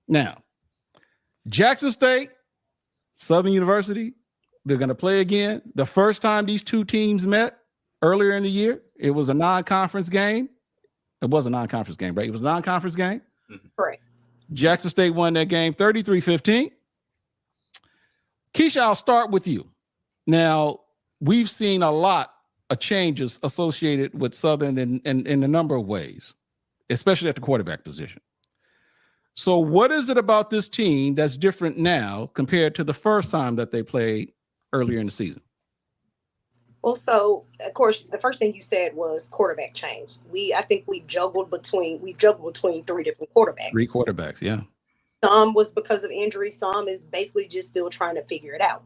Now, Jackson State, Southern University, they're going to play again. The first time these two teams met earlier in the year, it was a non-conference game. It was a non-conference game, right? It was a non-conference game. Correct. Jackson State won that game 33-15. Keisha, I'll start with you. Now, we've seen a lot of changes associated with Southern in a number of ways, especially at the quarterback position. So what is it about this team that's different now compared to the first time that they played earlier in the season? Well, so of course, the first thing you said was quarterback change. I think we juggled between three different quarterbacks. Three quarterbacks, yeah. Some was because of injury. Some is basically just still trying to figure it out.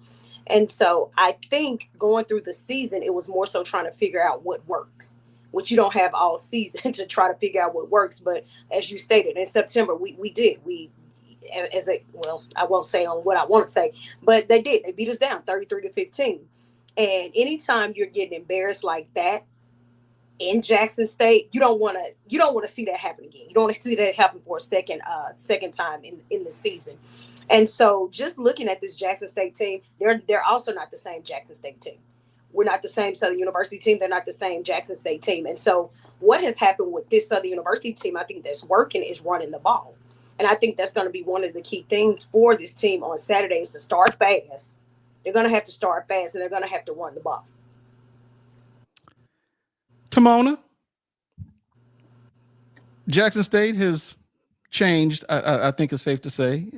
And so I think going through the season, it was more so trying to figure out what works, which you don't have all season to try to figure out what works. But as you stated, in September, we did. I won't say on what I want to say, but they did. They beat us down 33-15. And anytime you're getting embarrassed like that in Jackson State, you don't want to see that happen again. You don't want to see that happen for a second time in the season. And so just looking at this Jackson State team, they're also not the same Jackson State team. We're not the same Southern University team. They're not the same Jackson State team. And so what has happened with this Southern University team, I think that's working, is running the ball. And I think that's going to be one of the key things for this team on Saturday is to start fast. They're going to have to start fast, and they're going to have to run the ball. Timona, Jackson State has changed, I think it's safe to say.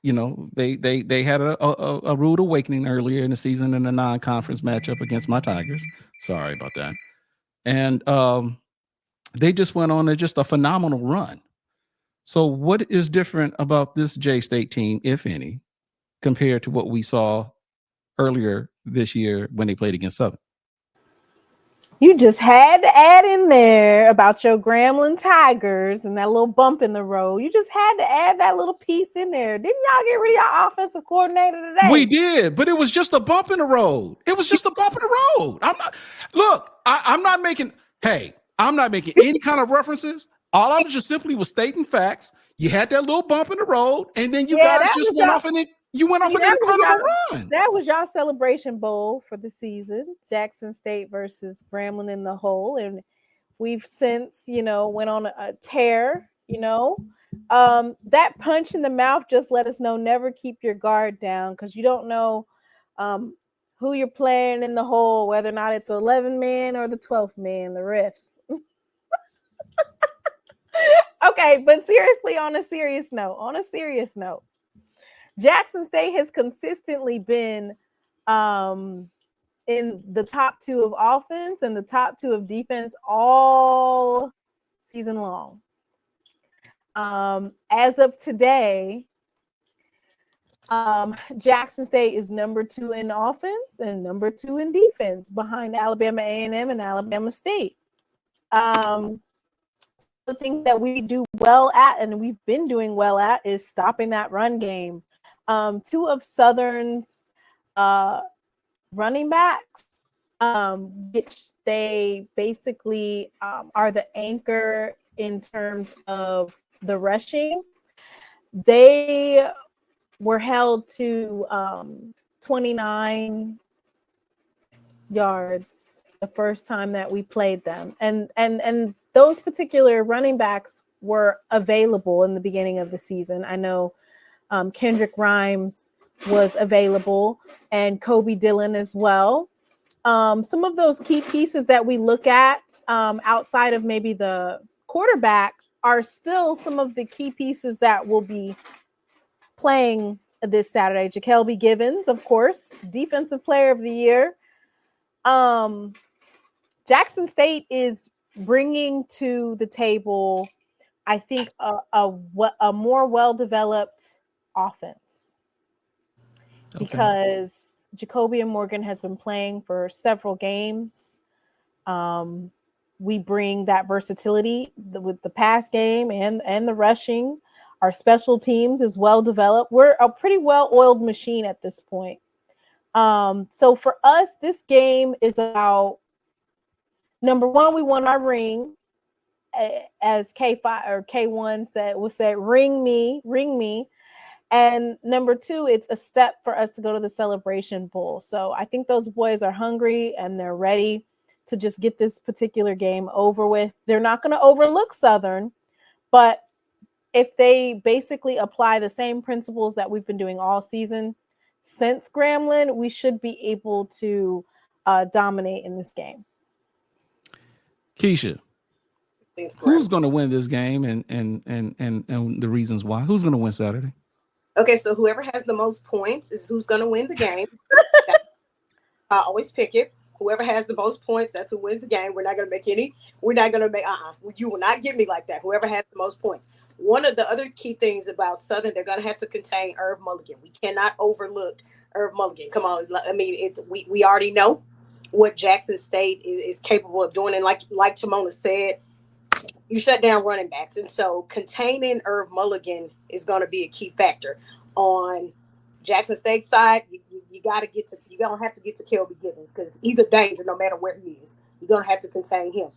They had a rude awakening earlier in the season in a non-conference matchup against my Tigers. Sorry about that. And they just went on just a phenomenal run. So what is different about this J-State team, if any, compared to what we saw earlier this year when they played against Southern? You just had to add in there about your Grambling Tigers and that little bump in the road. You just had to add that little piece in there. Didn't y'all get rid of your offensive coordinator today? We did, but it was just a bump in the road. It was just a bump in the road. I'm not making any kind of references. All I was just simply was stating facts. You had that little bump in the road, and then you guys just went off and an incredible run. That was y'all celebration bowl for the season, Jackson State versus Grambling in the hole. And we've since, went on a tear, that punch in the mouth just let us know never keep your guard down because you don't know who you're playing in the hole, whether or not it's 11 man or the 12th man, the refs. Okay, but seriously, on a serious note, Jackson State has consistently been in the top 2 of offense and the top 2 of defense all season long. As of today, Jackson State is number 2 in offense and number 2 in defense behind Alabama A&M and Alabama State. The thing that we do well at and we've been doing well at is stopping that run game. 2 of Southern's running backs, which they basically are the anchor in terms of the rushing. They were held to 29 yards the first time that we played them. And those particular running backs were available in the beginning of the season. I know Kendrick Rhymes was available and Kobe Dillon as well. Some of those key pieces that we look at outside of maybe the quarterback are still some of the key pieces that will be playing this Saturday. Jakelby Givens, of course, Defensive Player of the Year. Jackson State is bringing to the table, I think, a more well-developed offense. Okay. Because Jacoby and Morgan has been playing for several games. We bring that versatility with the pass game and the rushing. Our special teams is well-developed. We're a pretty well-oiled machine at this point. So for us, this game is about, number one, we won our ring. as K5 or K1 would say, ring me. And number two, it's a step for us to go to the Celebration Bowl. So I think those boys are hungry and they're ready to just get this particular game over with. They're not going to overlook Southern, but if they basically apply the same principles that we've been doing all season since Grambling, we should be able to dominate in this game. Keisha, who's going to win this game and the reasons why? Who's going to win Saturday? Okay, so whoever has the most points is who's going to win the game. I always pick it. Whoever has the most points, that's who wins the game. We're not going to make you will not get me like that. Whoever has the most points. One of the other key things about Southern, they're going to have to contain Irv Mulligan. We cannot overlook Irv Mulligan. Come on. I mean, we already know what Jackson State is capable of doing. And like Timona said, you shut down running backs. And so containing Irv Mulligan is going to be a key factor. On Jackson State side, you got to you're going to have to get to Kelby Gibbons because he's a danger no matter where he is. You're going to have to contain him.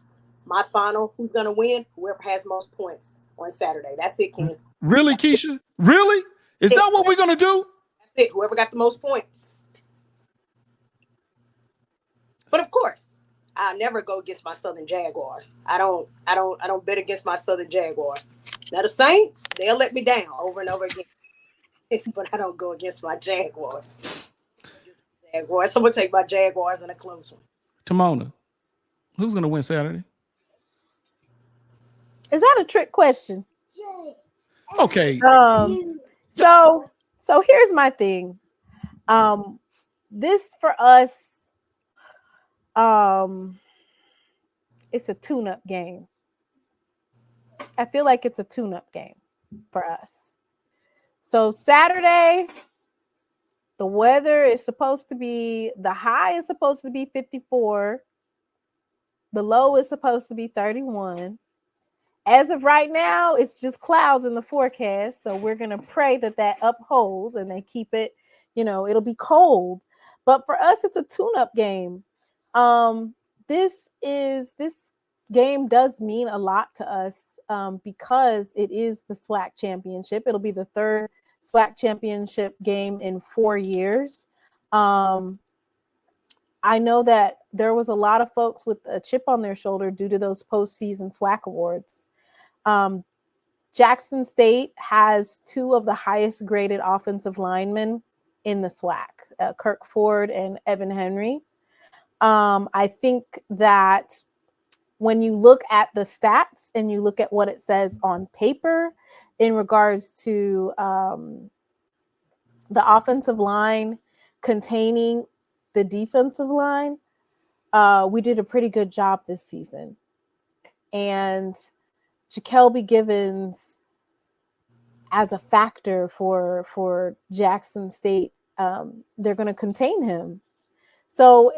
My final, who's going to win? Whoever has most points on Saturday. That's it, Ken. Really, Keisha? Really? Is that what we're going to do? That's it. Whoever got the most points. But of course, I'll never go against my Southern Jaguars. I don't bet against my Southern Jaguars. Now the Saints, they'll let me down over and over again. But I don't go against my Jaguars. I'm going to take my Jaguars in a close one. Timona, who's going to win Saturday? Is that a trick question? Okay. So here's my thing. This for us, it's a tune-up game. I feel like it's a tune-up game for us. So Saturday, the weather is supposed to be, the high is supposed to be 54. The low is supposed to be 31. As of right now, it's just clouds in the forecast. So we're going to pray that upholds and they keep it, it'll be cold. But for us, it's a tune-up game. This game does mean a lot to us because it is the SWAC championship. It'll be the third SWAC championship game in 4 years. I know that there was a lot of folks with a chip on their shoulder due to those postseason SWAC awards. Jackson State has two of the highest graded offensive linemen in the SWAC, Kirk Ford and Evan Henry. I think that when you look at the stats and you look at what it says on paper in regards to the offensive line containing the defensive line, we did a pretty good job this season. And Kelby Gibbons as a factor for Jackson State, they're going to contain him. So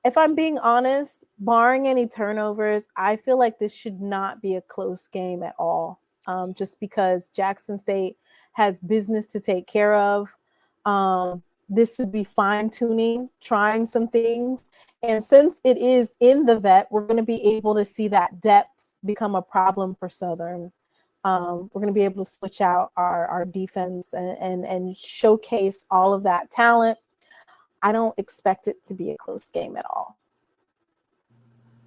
if I'm being honest, barring any turnovers, I feel like this should not be a close game at all, just because Jackson State has business to take care of. This would be fine-tuning, trying some things. And since it is in the vet, we're going to be able to see that depth become a problem for Southern. We're going to be able to switch out our defense and showcase all of that talent. I don't expect it to be a close game at all.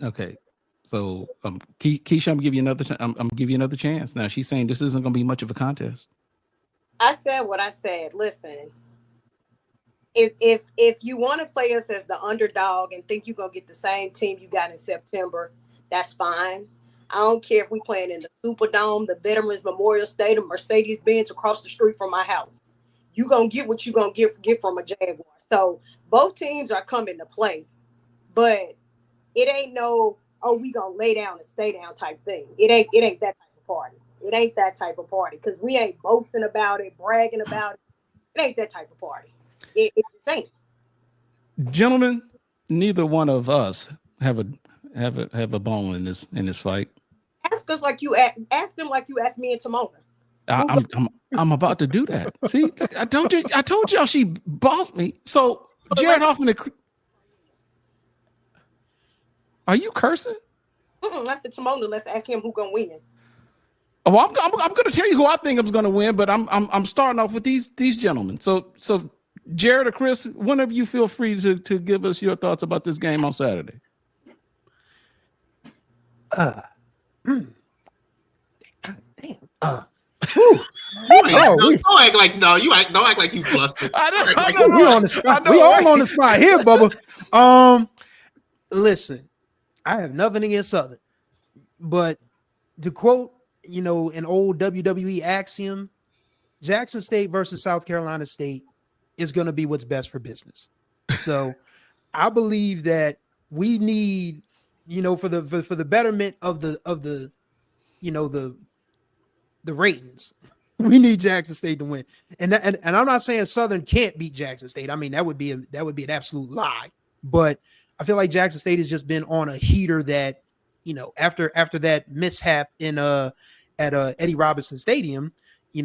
Okay, so Keisha, I'm gonna give you another. I'm gonna give you another chance. Now she's saying this isn't gonna be much of a contest. I said what I said. Listen, if you want to play us as the underdog and think you're gonna get the same team you got in September, that's fine. I don't care if we playing in the Superdome, the Veterans Memorial Stadium, Mercedes-Benz across the street from my house. You're gonna get what you're gonna get from a Jaguar. So both teams are coming to play, but it ain't no, we gonna lay down and stay down type thing. It ain't that type of party. It ain't that type of party because we ain't boasting about it, bragging about it. It ain't that type of party. It just ain't. Gentlemen, neither one of us have a bone in this fight. Ask them like you asked me and Timona. I'm about to do that. See, I told y'all she bossed me. So Jared Hoffman, are you cursing? I said Timona. Let's ask him who gonna win. Oh, I'm going to tell you who I think is going to win, but I'm starting off with these gentlemen. So Jared or Chris, one of you feel free to give us your thoughts about this game on Saturday. Damn. Don't act like you flustered. We on the spot. We all on the spot here, Bubba. Listen, I have nothing against Southern, but to quote, an old WWE axiom, Jackson State versus South Carolina State is going to be what's best for business. So I believe that we need, for the betterment of the ratings, we need Jackson State to win. And I'm not saying Southern can't beat Jackson State. I mean, that would be an absolute lie. But I feel like Jackson State has just been on a heater that, after that mishap at Eddie Robinson Stadium,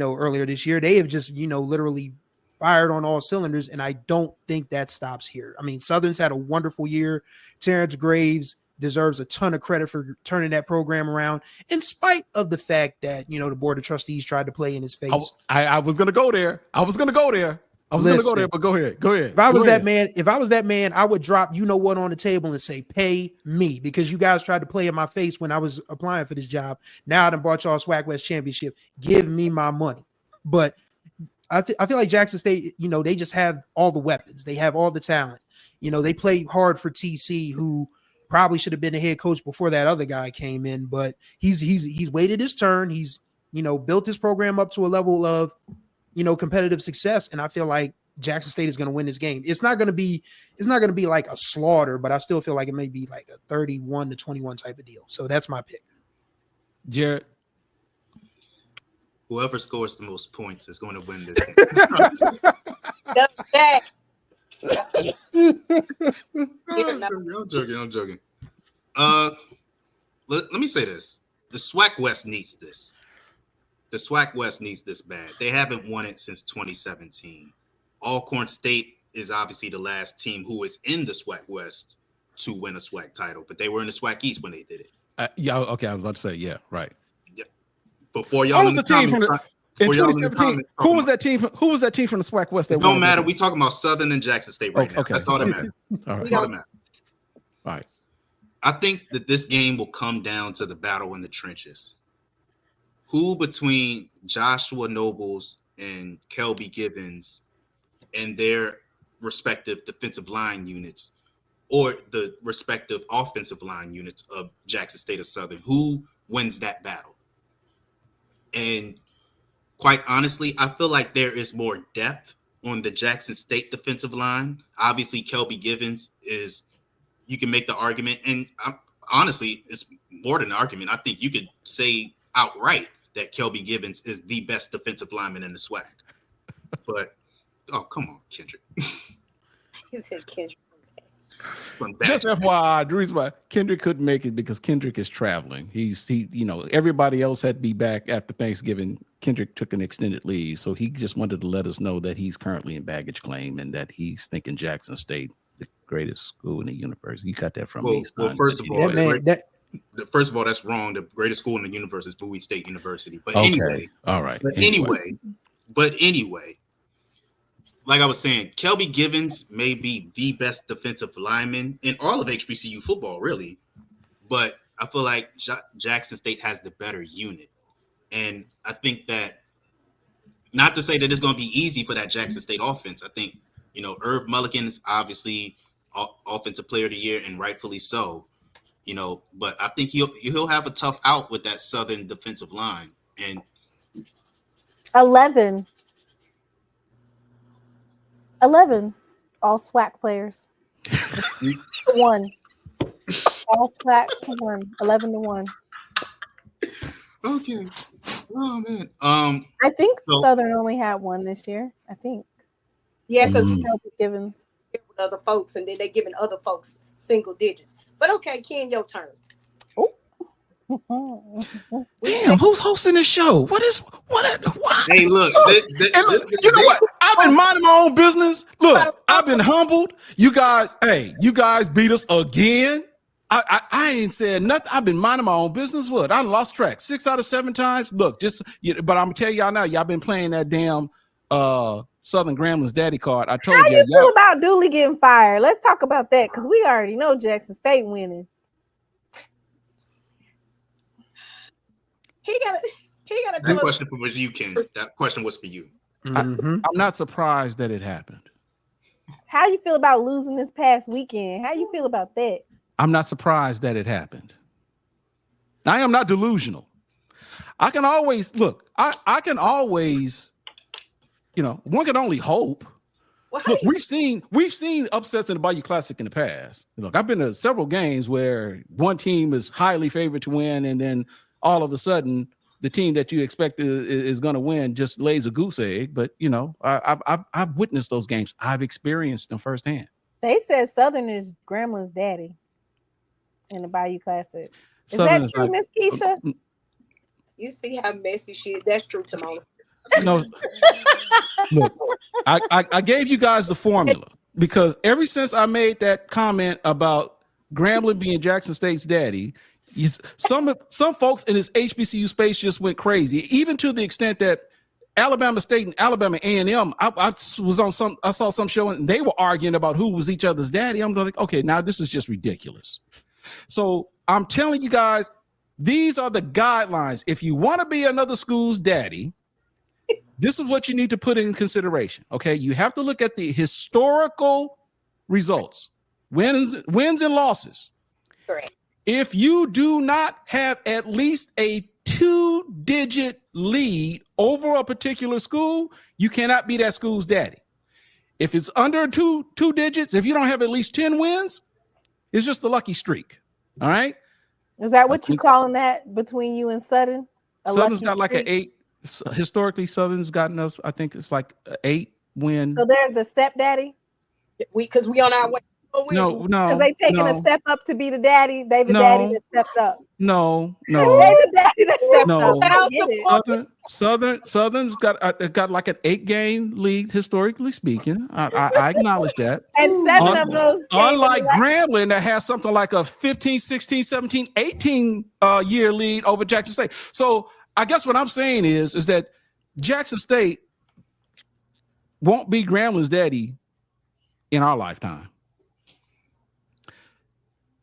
earlier this year, they have just, literally fired on all cylinders. And I don't think that stops here. I mean, Southern's had a wonderful year. Terrence Graves deserves a ton of credit for turning that program around, in spite of the fact that, the Board of Trustees tried to play in his face. I was going to go there. But go ahead. If I was that man, I would drop what on the table and say, pay me, because you guys tried to play in my face when I was applying for this job. Now I done brought y'all SWAC West Championship. Give me my money. But I feel like Jackson State, they just have all the weapons. They have all the talent. They played hard for TC, who probably should have been the head coach before that other guy came in, but he's waited his turn. He's, built his program up to a level of, competitive success. And I feel like Jackson State is going to win this game. It's not going to be like a slaughter, but I still feel like it may be like a 31-21 type of deal. So that's my pick. Jared. Whoever scores the most points is going to win this game. That's that. I'm joking. Let me say this. The SWAC West needs this. The SWAC West needs this bad. They haven't won it since 2017. Alcorn State is obviously the last team who is in the SWAC West to win a SWAC title, but they were in the SWAC East when they did it. Okay, I was about to say, yeah, right. Yeah. Before y'all in the comments, in 2017, who was that team from the SWAC West? That don't matter. We talking about Southern and Jackson State right now. Okay. That's all that matters. All right. That's all that matters. All right. I think that this game will come down to the battle in the trenches. Who between Joshua Nobles and Kelby Gibbons and their respective defensive line units, or the respective offensive line units of Jackson State or Southern, who wins that battle? And quite honestly, I feel like there is more depth on the Jackson State defensive line. Obviously, Kelby Gibbons is, you can make the argument, and honestly, it's more than an argument. I think you could say outright that Kelby Gibbons is the best defensive lineman in the SWAC. But, oh, come on, Kendrick. He said Kendrick. Just FYI, the reason why Kendrick couldn't make it because Kendrick is traveling. Everybody else had to be back after Thanksgiving. Kendrick took an extended leave, so he just wanted to let us know that he's currently in baggage claim and that he's thinking Jackson State, the greatest school in the universe. You got that from me. Well, first of all, that's wrong. The greatest school in the universe is Bowie State University. But anyway, all right. But anyway, like I was saying, Kelby Gibbons may be the best defensive lineman in all of HBCU football, really. But I feel like Jackson State has the better unit. And I think that, not to say that it's going to be easy for that Jackson State offense. I think, Irv Mulligan is obviously offensive player of the year, and rightfully so. But I think he'll have a tough out with that Southern defensive line. And 11 all SWAC players. 1. All SWAC to 1. 11-1. Okay. Oh man. I think Southern only had one this year. I think. Yeah, because Givens with other folks, and then they giving other folks single digits. But okay, Ken, your turn. Damn, who's hosting this show? What? Hey, look. You know what? I've been minding my own business. Look, I've been humbled. You guys beat us again. I ain't said nothing. I've been minding my own business. What? I lost track 6 out of 7 times. Look, but I'm gonna tell y'all now. Y'all been playing that damn Southern Gramblin's daddy card. I told How you y'all. feel about Dooley getting fired? Let's talk about that because we already know Jackson State winning. He got to That tell us. question was you, Ken. That question was for you. Mhm. I'm not surprised that it happened. How you feel about losing this past weekend? How you feel about that? I'm not surprised that it happened. I am not delusional. I can always look. I can always, one can only hope. Well, how Look, do you- we've seen upsets in the Bayou Classic in the past. Look, I've been to several games where one team is highly favored to win, and then all of a sudden, the team that you expect is going to win just lays a goose egg. But I've witnessed those games. I've experienced them firsthand. They said Southern is Gramblin's daddy in the Bayou Classic. Is Southern that is true, not- Miss Keisha? you see how messy she is? That's true, Timona. No, look, I gave you guys the formula because ever since I made that comment about Grambling being Jackson State's daddy, some folks in this HBCU space just went crazy, even to the extent that Alabama State and Alabama A&M, I saw some show and they were arguing about who was each other's daddy. I'm like, okay, now this is just ridiculous. So I'm telling you guys, these are the guidelines. If you want to be another school's daddy, this is what you need to put in consideration. Okay, you have to look at the historical results, wins and losses. Correct. If you do not have at least a 2-digit lead over a particular school, you cannot be that school's daddy. If it's under two digits, if you don't have at least 10 wins, it's just a lucky streak. All right. Is that what you calling that between you and Sutton? Southern's got like an 8. Historically, Southern's gotten us, I think it's like 8 win. So they're the stepdaddy? Because we on our way. No, Because they taking a step up to be the daddy. They the No. daddy that stepped up. No. They the daddy that stepped No. up. I get it. Southern's got like an 8-game lead, historically speaking. I acknowledge that. And 7 of those. Unlike Grambling, that has something like a 15, 16, 17, 18 year lead over Jackson State. So I guess what I'm saying is that Jackson State won't be Grambling's daddy in our lifetime.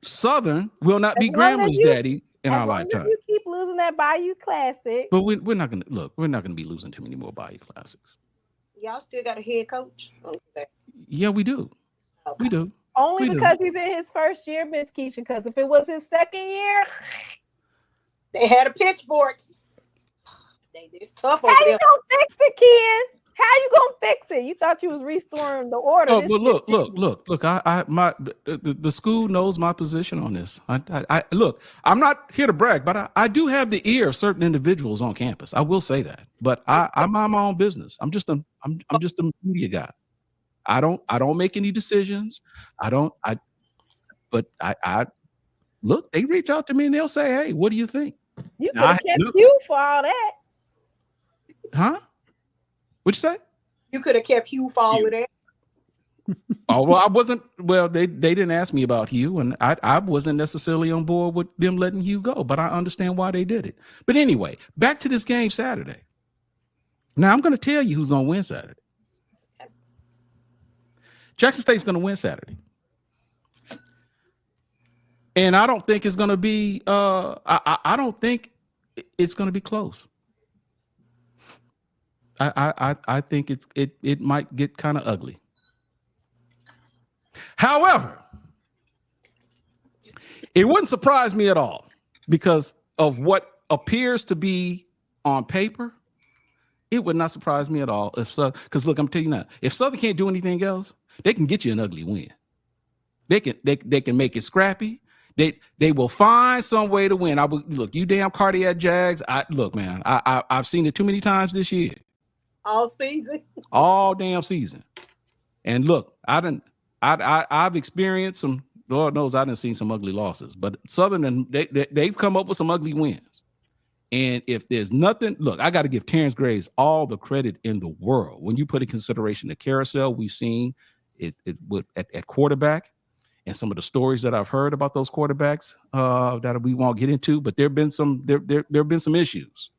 Southern will not be Grambling's daddy in our lifetime. You keep losing that Bayou Classic. But we're not going to look. We're not going to be losing too many more Bayou Classics. Y'all still got a head coach? Yeah, we do. Okay. We do. Only We do. because he's in his first year, Miss Keisha. Because if it was his second year, They had a pitchforks. It's tough over how you there. gonna fix it, Ken? How you gonna fix it? You thought you was restoring the order. Oh, This but shit- look. The school knows my position on this. I look. I'm not here to brag, but I do have the ear of certain individuals on campus. I will say that. But I mind my own business. I'm just a media guy. I don't make any decisions. But I look. They reach out to me and they'll say, "Hey, what do you think?" You could Now, have kept you for all that. Huh? What'd you say? You could have kept Hugh for all of that. Oh, well, I wasn't. Well, they didn't ask me about Hugh, and I wasn't necessarily on board with them letting Hugh go, but I understand why they did it. But anyway, back to this game Saturday. Now, I'm going to tell you who's going to win Saturday. Jackson State's going to win Saturday. And I don't think it's going to be, I don't think it's going to be close. I think it might get kind of ugly. However, it wouldn't surprise me at all because of what appears to be on paper. It would not surprise me at all if because look, I'm telling you now, if Southern can't do anything else, they can get you an ugly win. They can make it scrappy. They will find some way to win. Look, you damn cardiac Jags. Man, I've seen it too many times this year. All season. All damn season. And look, I've experienced some, Lord knows I done seen some ugly losses, but Southern, they've come up with some ugly wins. And if there's nothing, look, I got to give Terrence Graves all the credit in the world. When you put in consideration the carousel we've seen at quarterback, and some of the stories that I've heard about those quarterbacks that we won't get into, but there've been some issues.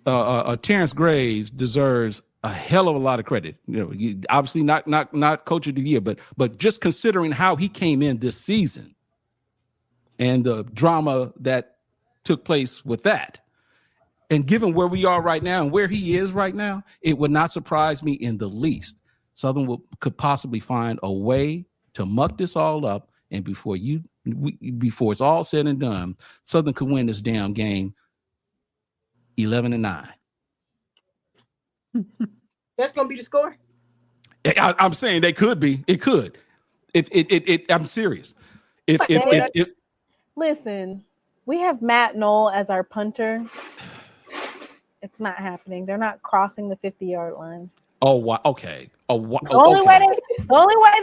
Terrence Graves deserves a hell of a lot of credit. Obviously not coach of the year, but just considering how he came in this season and the drama that took place with that. And given where we are right now and where he is right now, it would not surprise me in the least. Southern could possibly find a way to muck this all up. And before it's all said and done, Southern could win this damn game 11-9. That's gonna be the score. I'm saying they could be. It could. I'm serious. Listen, we have Matt Knoll as our punter. It's not happening. They're not crossing the 50-yard line. Oh, wow. Okay. The only way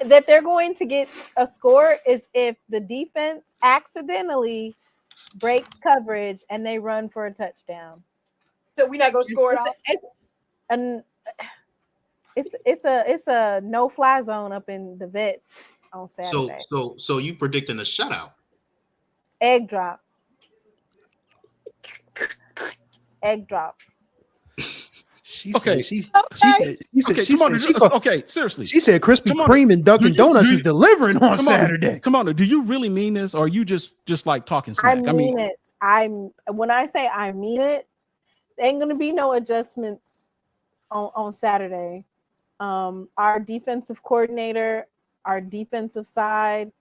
that they're going to get a score is if the defense accidentally breaks coverage and they run for a touchdown. So we're not gonna score it all. It's a no-fly zone up in the vet on Saturday. So you predicting a shutout? Egg drop. Seriously. She said Krispy Kreme and Dunkin' Donuts is delivering on Saturday. Come on, do you really mean this, or are you just like talking smack? I mean it. When I say I mean it, there ain't gonna be no adjustments on Saturday. Our defensive coordinator, our defensive side,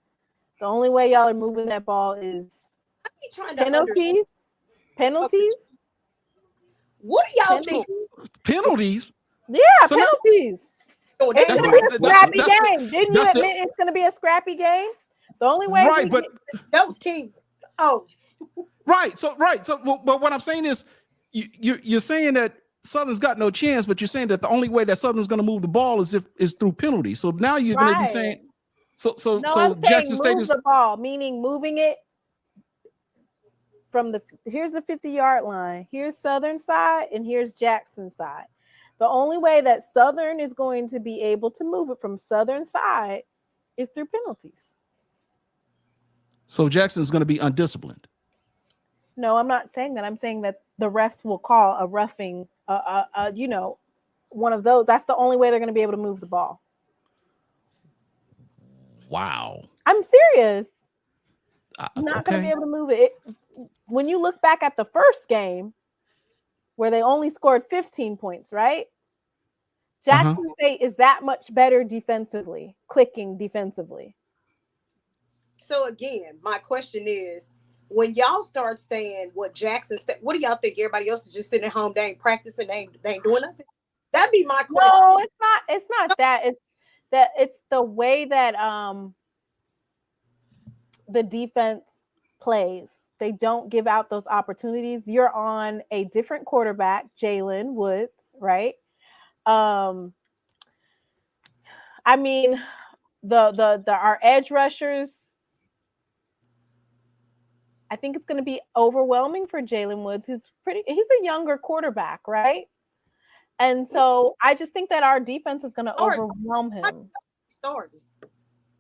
the only way y'all are moving that ball is penalties. What are y'all thinking? Penalties? Yeah, so penalties. It's going to be a scrappy game. Didn't you admit it's going to be a scrappy game? The only way. Right, but that was King. Oh, right. So, but what I'm saying is, you're saying that Southern's got no chance, but you're saying that the only way that Southern's going to move the ball is through penalties. So now you're going to be saying, so I'm Jackson saying State is the ball, meaning moving it from here's the 50-yard line, here's Southern side, and here's Jackson side. The only way that Southern is going to be able to move it from Southern side is through penalties. So Jackson's going to be undisciplined. No, I'm not saying that. I'm saying that the refs will call a roughing, one of those. That's the only way they're going to be able to move the ball. Wow. I'm serious. Not okay. going to be able to move it. When you look back at the first game where they only scored 15 points, right? Jackson State is that much better defensively, clicking defensively. So again, my question is, when y'all start saying what Jackson State, what do y'all think? Everybody else is just sitting at home, they ain't practicing, they ain't doing nothing. That'd be my question. No, it's not that. It's the way that the defense plays. They don't give out those opportunities. You're on a different quarterback, Jalen Woods, right? I mean, our edge rushers, I think it's going to be overwhelming for Jalen Woods, he's a younger quarterback, right? And so I just think that our defense is going to overwhelm him. Starting.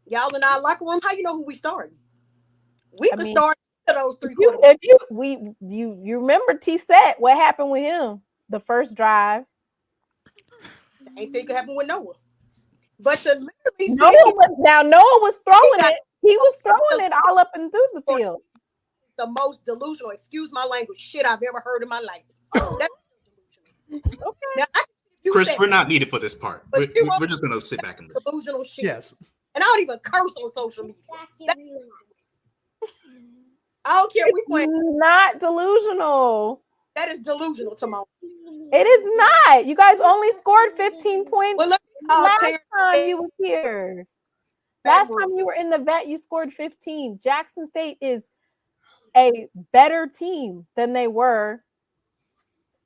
Y'all in our locker room, how you know who we starting? We could start those three quarters. You remember T-Set, what happened with him the first drive? Ain't think it happened with Noah. But to literally Noah was throwing it. He was throwing it all up and through the field. The most delusional, excuse my language, shit I've ever heard in my life. That's delusional. Okay. Now, Chris, we're not needed for this part. We're just gonna sit back and listen. Delusional shit. Yes. And I don't even curse on social media. I don't care. We playing. Not delusional. That is delusional, Timona. It is not. You guys only scored 15 points last time you were here. Last time you were in the vet, you scored 15. Jackson State is a better team than they were,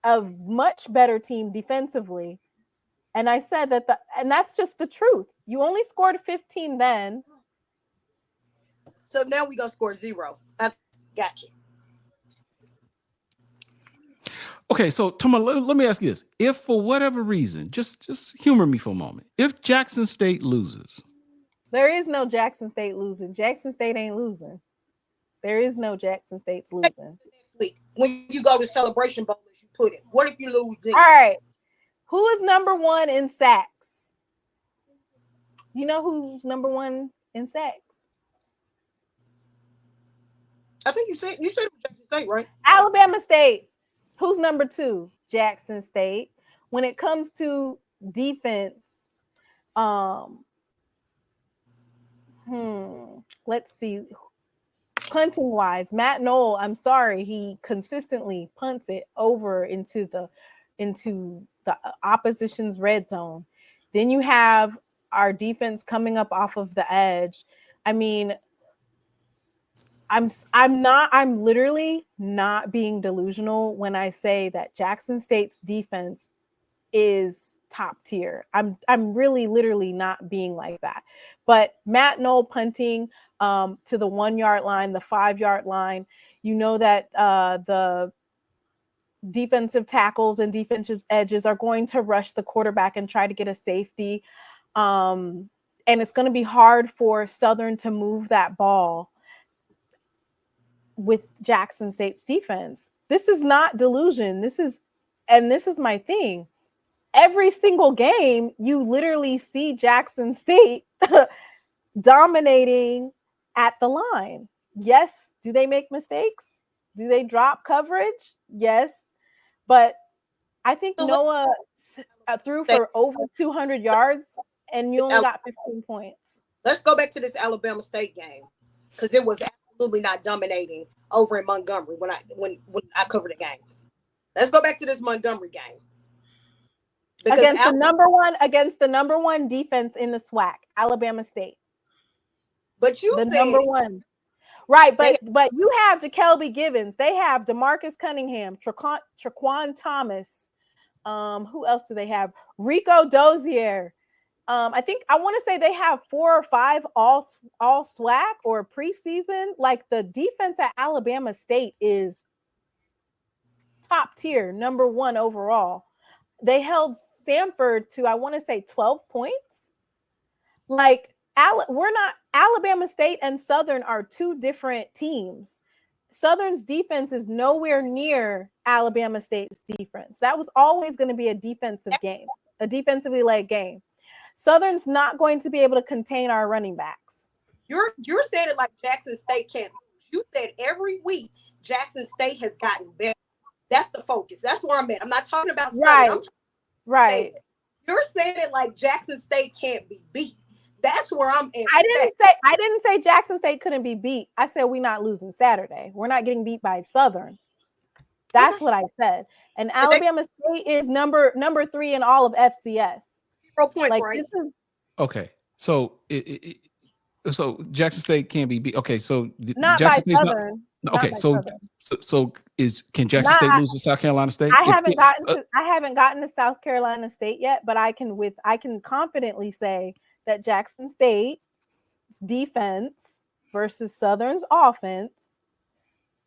a much better team defensively. And I said that and that's just the truth. You only scored 15 then. So now we're going to score 0. I got you. Okay, so Toma, let me ask you this: if for whatever reason, just humor me for a moment, if Jackson State loses, There is no Jackson State losing. Jackson State ain't losing. There is no Jackson State's losing. Next week, when you go to Celebration Bowl, as you put it, what if you lose then? All right. Who is number one in sacks? You know who's number one in sacks? I think you said Jackson State, right? Alabama State. Who's number two? Jackson State. When it comes to defense, let's see. Punting wise, Matt Knoll, I'm sorry, he consistently punts it over into the opposition's red zone. Then you have our defense coming up off of the edge. I mean, I'm literally not being delusional when I say that Jackson State's defense is top tier. I'm really literally not being like that. But Matt Knoll punting to the 1 yard line, the 5 yard line, you know that the defensive tackles and defensive edges are going to rush the quarterback and try to get a safety. And it's going to be hard for Southern to move that ball with Jackson State's defense. This is not delusion. This is my thing. Every single game, you literally see Jackson State dominating at the line. Yes. Do they make mistakes? Do they drop coverage? Yes. But I think Noah threw for over 200 yards and you only got 15 points. Let's go back to this Alabama State game because it was absolutely not dominating over in Montgomery when I covered the game. Let's go back to this Montgomery game. Against the number one defense in the SWAC, Alabama State. But you the said number one. Right, but you have Jakelby Givens. They have DeMarcus Cunningham, Traquan Thomas. Who else do they have? Rico Dozier. I want to say they have 4 or 5 all SWAC or preseason. Like the defense at Alabama State is top tier, number 1 overall. They held Stanford to, I want to say 12 points. Like Alabama State and Southern are 2 different teams. Southern's defense is nowhere near Alabama State's defense. That was always going to be a defensive game, a defensively led game. Southern's not going to be able to contain our running backs. You're saying it like Jackson State can't. You said every week Jackson State has gotten better. That's the focus. That's where I'm at. I'm not talking about Southern. Right. You're saying it like Jackson State can't be beat. That's where I'm at. I didn't say Jackson State couldn't be beat. I said we're not losing Saturday. We're not getting beat by Southern. That's what I said. And Alabama State is number 3 in all of FCS. 0 points, right? Okay. So so Jackson State can't be beat. Okay, so not Jackson by State's Southern. Okay, so can Jackson State lose to South Carolina State? I haven't gotten to South Carolina State yet, but I can confidently say that Jackson State's defense versus Southern's offense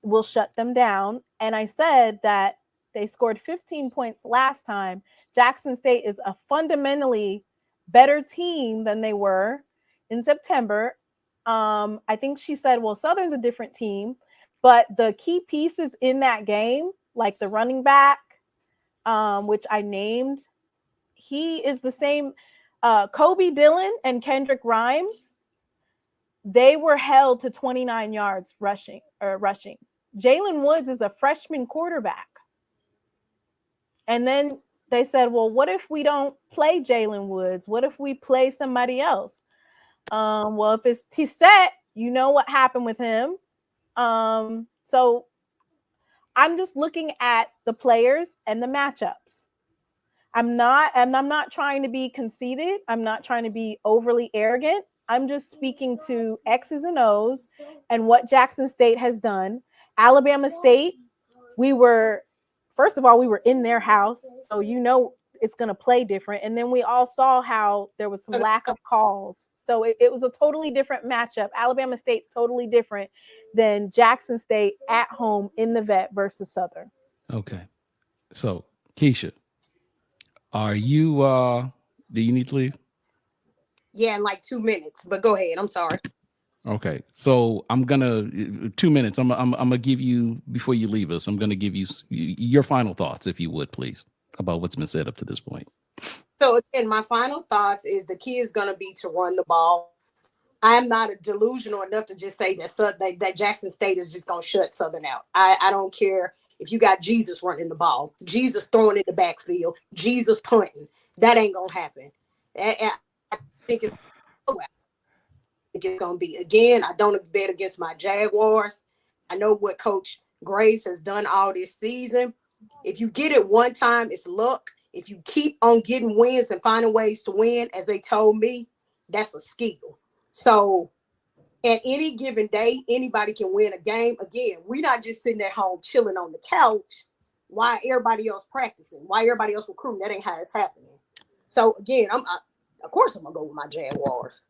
will shut them down. And I said that they scored 15 points last time. Jackson State is a fundamentally better team than they were in September. I think she said, well, Southern's a different team, but the key pieces in that game, like the running back, which I named, he is the same. Kobe Dillon and Kendrick Grimes, they were held to 29 yards rushing. Jalen Woods is a freshman quarterback. And then they said, well, what if we don't play Jalen Woods? What if we play somebody else? Well, if it's Tissette, you know what happened with him. So I'm just looking at the players and the matchups. I'm not trying to be conceited. I'm not trying to be overly arrogant. I'm just speaking to X's and O's and what Jackson State has done. Alabama State, first of all, we were in their house, so it's going to play different. And then we all saw how there was some lack of calls. So it was a totally different matchup. Alabama State's totally different than Jackson State at home in the vet versus Southern. Okay. So, Keisha, are you do you need to leave? Yeah, in like 2 minutes. But go ahead. I'm sorry. Okay. So, I'm gonna 2 minutes. I'm gonna give you before you leave us. I'm gonna give you your final thoughts, if you would, please, about what's been said up to this point. So again, my final thoughts is the key is going to be to run the ball. I'm not delusional enough to just say that Jackson State is just going to shut Southern out. I don't care if you got Jesus running the ball, Jesus throwing in the backfield, Jesus punting. That ain't going to happen. I think it's going to be, again, I don't bet against my Jaguars. I know what Coach Grace has done all this season. If you get it one time, it's luck. If you keep on getting wins and finding ways to win, as they told me, that's a skill. So at any given day, anybody can win a game. Again, we're not just sitting at home chilling on the couch. Why everybody else practicing? Why everybody else recruiting? That ain't how it's happening. So again, of course I'm gonna go with my Jaguars.